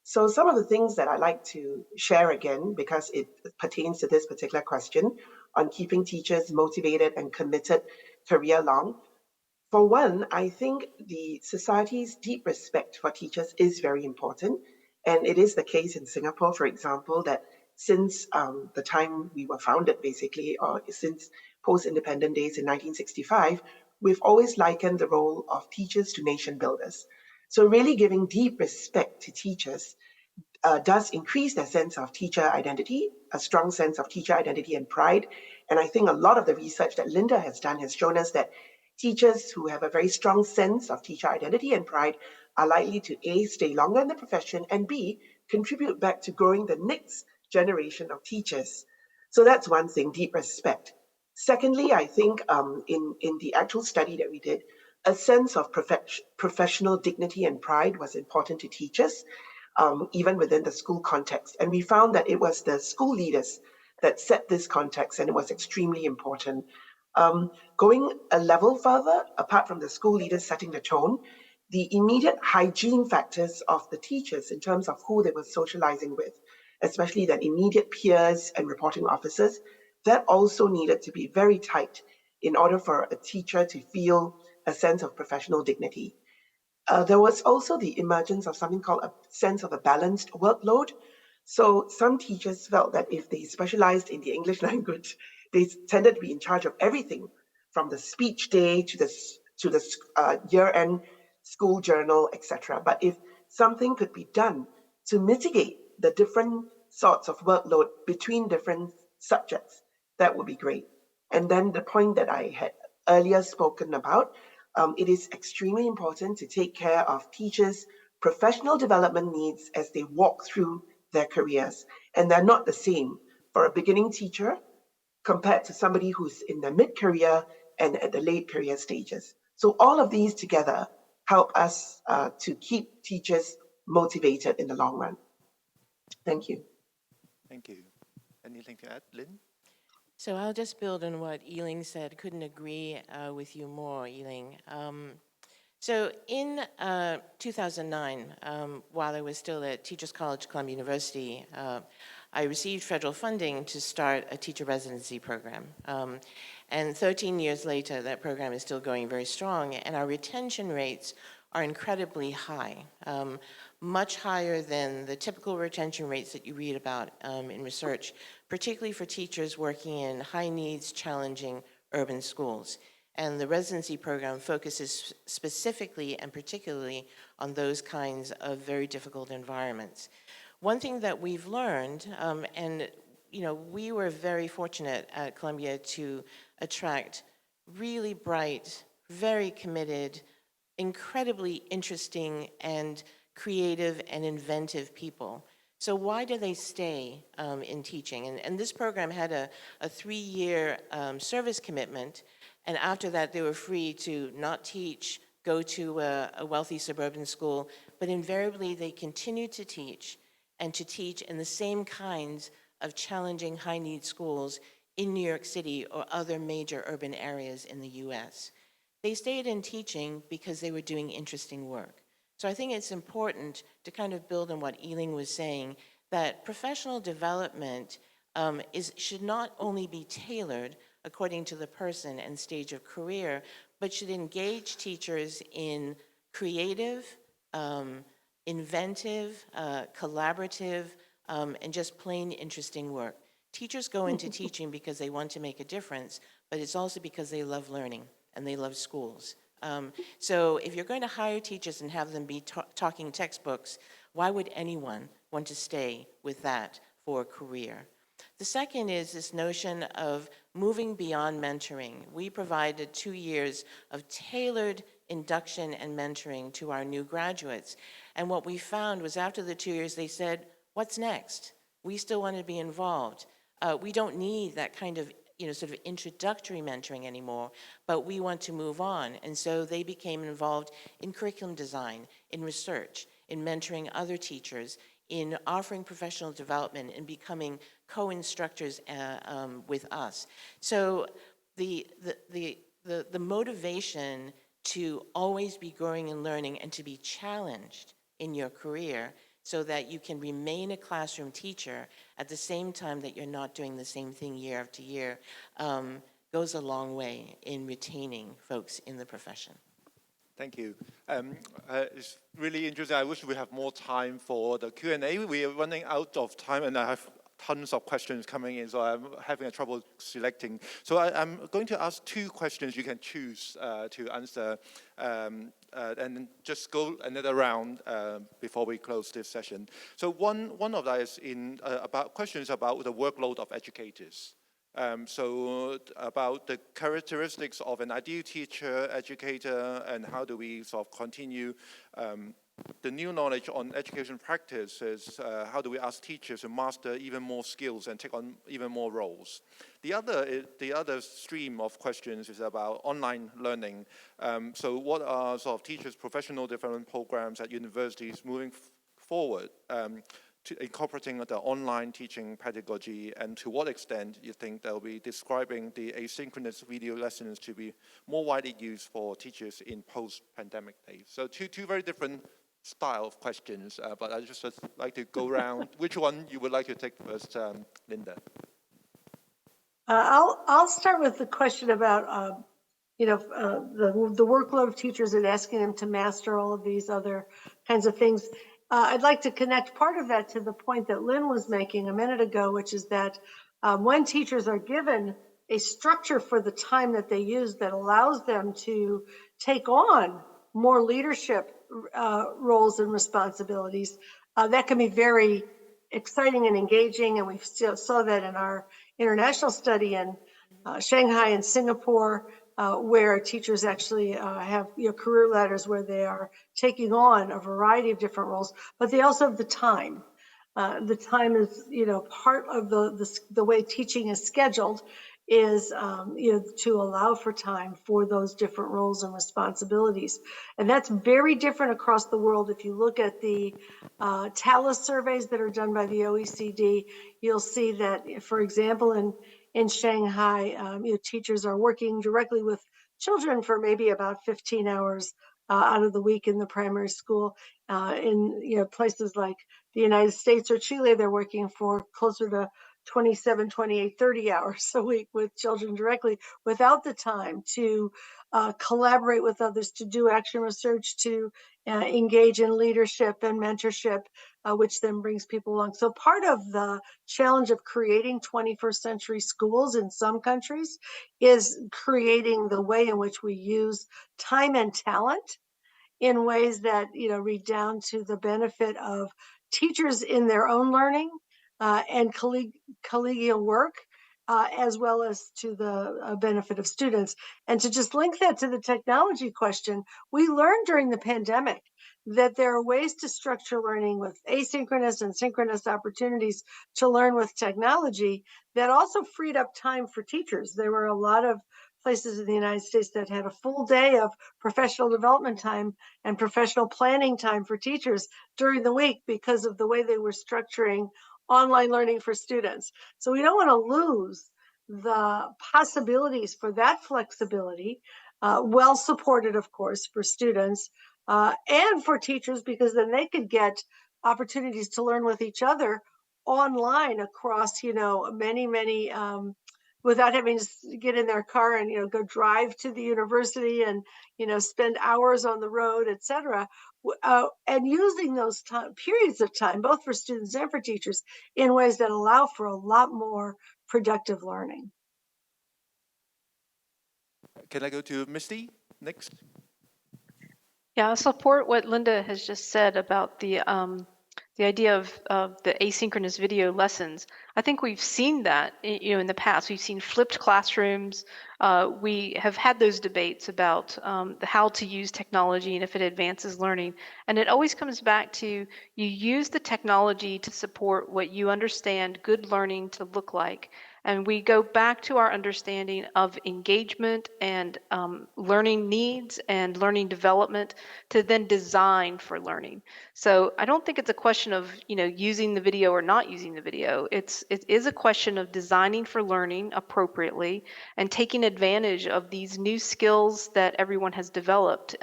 So some of the things that I'd like to share again, because it pertains to this particular question on keeping teachers motivated and committed career-long. For one, I think the society's deep respect for teachers is very important. And it is the case in Singapore, for example, that since the time we were founded, basically, or since post-independent days in 1965, we've always likened the role of teachers to nation builders. So really giving deep respect to teachers does increase their sense of teacher identity, a strong sense of teacher identity and pride. And I think a lot of the research that Linda has done has shown us that teachers who have a very strong sense of teacher identity and pride are likely to A, stay longer in the profession, and B, contribute back to growing the next generation of teachers. So that's one thing, deep respect. Secondly, I think in the actual study that we did, a sense of professional dignity and pride was important to teachers, even within the school context. And we found that it was the school leaders that set this context, and it was extremely important. Going a level further, apart from the school leaders setting the tone, the immediate hygiene factors of the teachers in terms of who they were socializing with, especially their immediate peers and reporting officers, that also needed to be very tight in order for a teacher to feel a sense of professional dignity. There was also the emergence of something called a sense of a balanced workload. So some teachers felt that if they specialized in the English language, they tended to be in charge of everything from the speech day to the year-end school journal, etc. But if something could be done to mitigate the different sorts of workload between different subjects, that would be great. And then the point that I had earlier spoken about, it is extremely important to take care of teachers' professional development needs as they walk through their careers. And they're not the same for a beginning teacher compared to somebody who's in their mid-career and at the late career stages. So all of these together help us to keep teachers motivated in the long run. Thank you. Thank you. Anything to add, Lynn? So I'll just build on what Yiling said. Couldn't agree with you more, Yiling. So in 2009, while I was still at Teachers College, Columbia University, I received federal funding to start a teacher residency program. And 13 years later, that program is still going very strong, and our retention rates are incredibly high, much higher than the typical retention rates that you read about in research, particularly for teachers working in high needs, challenging urban schools. And the residency program focuses specifically and particularly on those kinds of very difficult environments. One thing that we've learned, and we were very fortunate at Columbia to attract really bright, very committed, incredibly interesting and creative and inventive people. So why do they stay in teaching? And this program had a 3-year service commitment, and after that they were free to not teach, go to a wealthy suburban school, but invariably they continued to teach, and to teach in the same kinds of challenging high-need schools in New York City or other major urban areas in the US. They stayed in teaching because they were doing interesting work. So I think it's important to kind of build on what Yiling was saying, that professional development should not only be tailored according to the person and stage of career, but should engage teachers in creative, inventive, collaborative, and just plain interesting work. Teachers go into teaching because they want to make a difference, but it's also because they love learning and they love schools. So if you're going to hire teachers and have them be talking textbooks, why would anyone want to stay with that for a career? The second is this notion of moving beyond mentoring. We provided 2 years of tailored induction and mentoring to our new graduates. And what we found was after the 2 years, they said, what's next? We still want to be involved. We don't need that kind of sort of introductory mentoring anymore, but we want to move on. And so they became involved in curriculum design, in research, in mentoring other teachers, in offering professional development and becoming co-instructors with us. So the the motivation to always be growing and learning and to be challenged in your career so that you can remain a classroom teacher at the same time that you're not doing the same thing year after year goes a long way in retaining folks in the profession. Thank you. It's really interesting. I wish we have more time for the Q&A. We are running out of time, and I have tons of questions coming in, so I'm having a trouble selecting. So I'm going to ask two questions you can choose to answer, and just go another round before we close this session. So one of that is about questions about the workload of educators. So about the characteristics of an ideal teacher, educator, and how do we sort of continue the new knowledge on education practices, how do we ask teachers to master even more skills and take on even more roles? The other stream of questions is about online learning. So what are sort of teachers' professional development programs at universities moving forward to incorporating the online teaching pedagogy, and to what extent you think they'll be describing the asynchronous video lessons to be more widely used for teachers in post-pandemic days? So two very different style of questions, but I just like to go around. Which one you would like to take first, Linda? I'll start with the question about the workload of teachers and asking them to master all of these other kinds of things. I'd like to connect part of that to the point that Lynn was making a minute ago, which is that when teachers are given a structure for the time that they use that allows them to take on more leadership roles and responsibilities, that can be very exciting and engaging. And we saw that in our international study in Shanghai and Singapore, where teachers actually have career ladders where they are taking on a variety of different roles, but they also have the time. The time is, part of the way teaching is scheduled is, to allow for time for those different roles and responsibilities. And that's very different across the world. If you look at the TALIS surveys that are done by the OECD, you'll see that, for example, in Shanghai, teachers are working directly with children for maybe about 15 hours out of the week in the primary school. In places like the United States or Chile, they're working for closer to 27, 28, 30 hours a week with children directly without the time to collaborate with others, to do action research, to engage in leadership and mentorship, which then brings people along. So part of the challenge of creating 21st century schools in some countries is creating the way in which we use time and talent in ways that read down to the benefit of teachers in their own learning and collegial work, as well as to the benefit of students. And to just link that to the technology question, we learned during the pandemic that there are ways to structure learning with asynchronous and synchronous opportunities to learn with technology that also freed up time for teachers. There were a lot of places in the United States that had a full day of professional development time and professional planning time for teachers during the week because of the way they were structuring online learning for students. So we don't want to lose the possibilities for that flexibility, well supported, of course, for students and for teachers, because then they could get opportunities to learn with each other online across, many, without having to get in their car and go drive to the university and spend hours on the road, etc. And using those periods of time, both for students and for teachers, in ways that allow for a lot more productive learning. Can I go to Misty next? Yeah, I support what Linda has just said about the idea of the asynchronous video lessons. I think we've seen that in the past. We've seen flipped classrooms. We have had those debates about how to use technology and if it advances learning. And it always comes back to you use the technology to support what you understand good learning to look like. And we go back to our understanding of engagement and learning needs and learning development to then design for learning. So I don't think it's a question of, using the video or not using the video. It is a question of designing for learning appropriately and taking advantage of these new skills that everyone has developed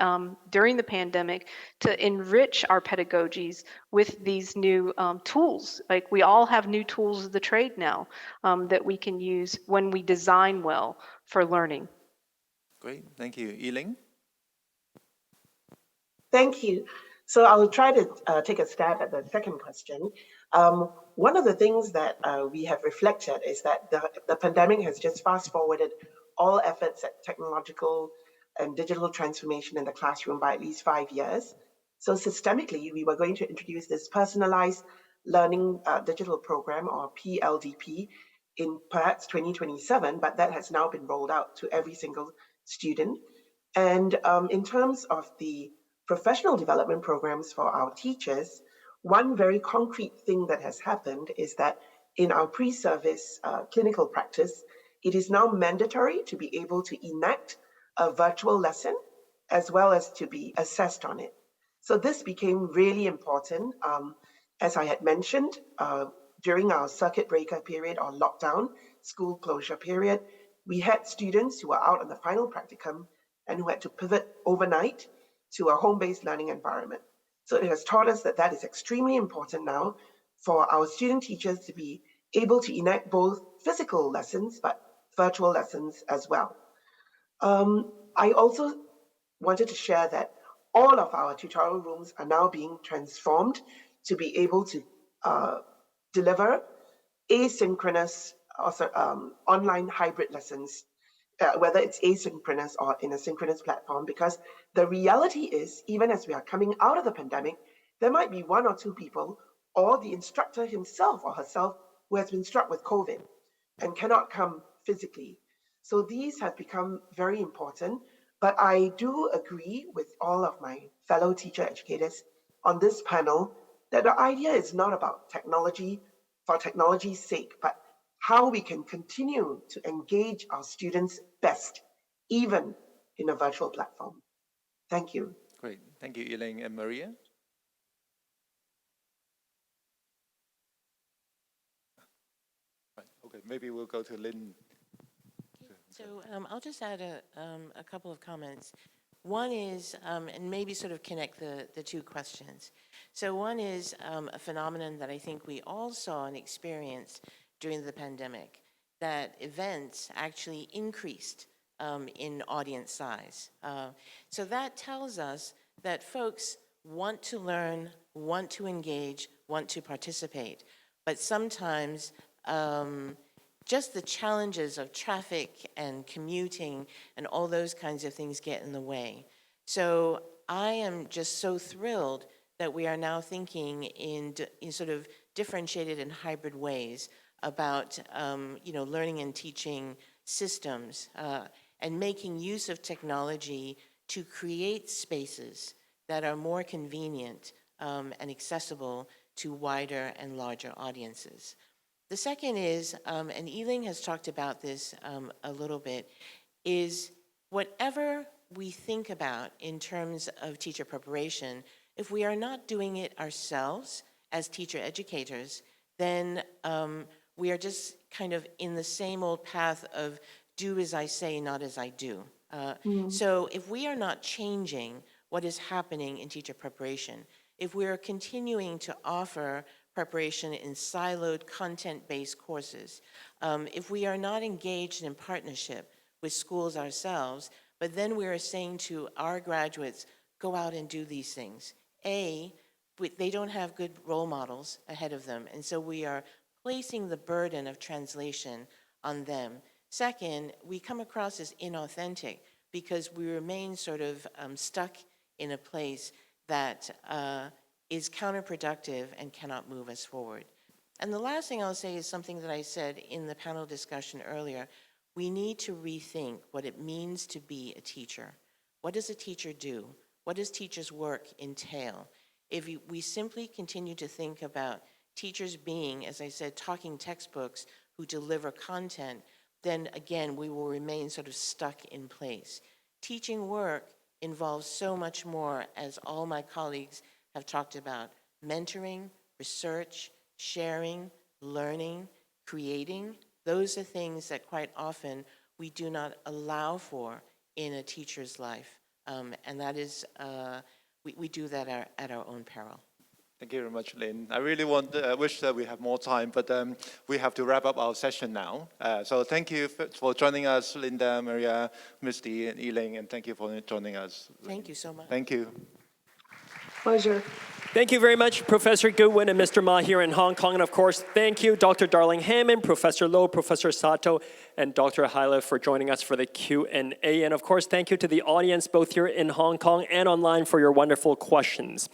during the pandemic to enrich our pedagogies with these new tools. Like, we all have new tools of the trade now that we can use when we design well for learning. Great, thank you. Yiling? Thank you. So I'll try to take a stab at the second question. One of the things that we have reflected is that the pandemic has just fast forwarded all efforts at technological and digital transformation in the classroom by at least 5 years. So systemically, we were going to introduce this personalized learning digital program, or PLDP, in perhaps 2027, but that has now been rolled out to every single student. And in terms of the professional development programs for our teachers, one very concrete thing that has happened is that in our pre-service clinical practice, it is now mandatory to be able to enact a virtual lesson as well as to be assessed on it. So this became really important. As I had mentioned, during our circuit breaker period or lockdown, school closure period, we had students who were out on the final practicum and who had to pivot overnight to a home-based learning environment. So it has taught us that that is extremely important now for our student teachers to be able to enact both physical lessons, but virtual lessons as well. I also wanted to share that all of our tutorial rooms are now being transformed to be able to deliver asynchronous, also online hybrid lessons, whether it's asynchronous or in a synchronous platform, because the reality is, even as we are coming out of the pandemic, there might be 1 or 2 people or the instructor himself or herself who has been struck with COVID and cannot come physically. So these have become very important, but I do agree with all of my fellow teacher educators on this panel that the idea is not about technology for technology's sake, but how we can continue to engage our students best, even in a virtual platform. Thank you. Great, thank you, Yiling. And Maria? Right. Okay, maybe we'll go to Lynn. So I'll just add a couple of comments. One is, and maybe sort of connect the two questions. So one is a phenomenon that I think we all saw and experienced during the pandemic, that events actually increased in audience size. So that tells us that folks want to learn, want to engage, want to participate, but sometimes just the challenges of traffic and commuting and all those kinds of things get in the way. So I am just so thrilled that we are now thinking in sort of differentiated and hybrid ways about learning and teaching systems and making use of technology to create spaces that are more convenient and accessible to wider and larger audiences. The second is, and Yiling has talked about this a little bit, is whatever we think about in terms of teacher preparation, if we are not doing it ourselves as teacher educators, then we are just kind of in the same old path of do as I say, not as I do. So if we are not changing what is happening in teacher preparation, if we are continuing to offer preparation in siloed content-based courses, if we are not engaged in partnership with schools ourselves, but then we are saying to our graduates, go out and do these things. They don't have good role models ahead of them, and so we are placing the burden of translation on them. Second, we come across as inauthentic because we remain sort of stuck in a place that is counterproductive and cannot move us forward. And the last thing I'll say is something that I said in the panel discussion earlier. We need to rethink what it means to be a teacher. What does a teacher do? What does teachers' work entail? If we simply continue to think about teachers being, as I said, talking textbooks who deliver content, then again, we will remain sort of stuck in place. Teaching work involves so much more, as all my colleagues have talked about: mentoring, research, sharing, learning, creating. Those are things that quite often we do not allow for in a teacher's life. And that is, we do that at our own peril. Thank you very much, Lynn. I really wish that we have more time, but we have to wrap up our session now. So thank you for joining us, Linda, Maria, Misty, and Yiling, and thank you for joining us. Thank you so much. Thank you. Pleasure. Thank you very much, Professor Goodwin and Mr. Ma here in Hong Kong. And of course, thank you, Dr. Darling Hammond, Professor Loh, Professor Sato, and Dr. Hyla for joining us for the Q&A. And of course, thank you to the audience, both here in Hong Kong and online, for your wonderful questions.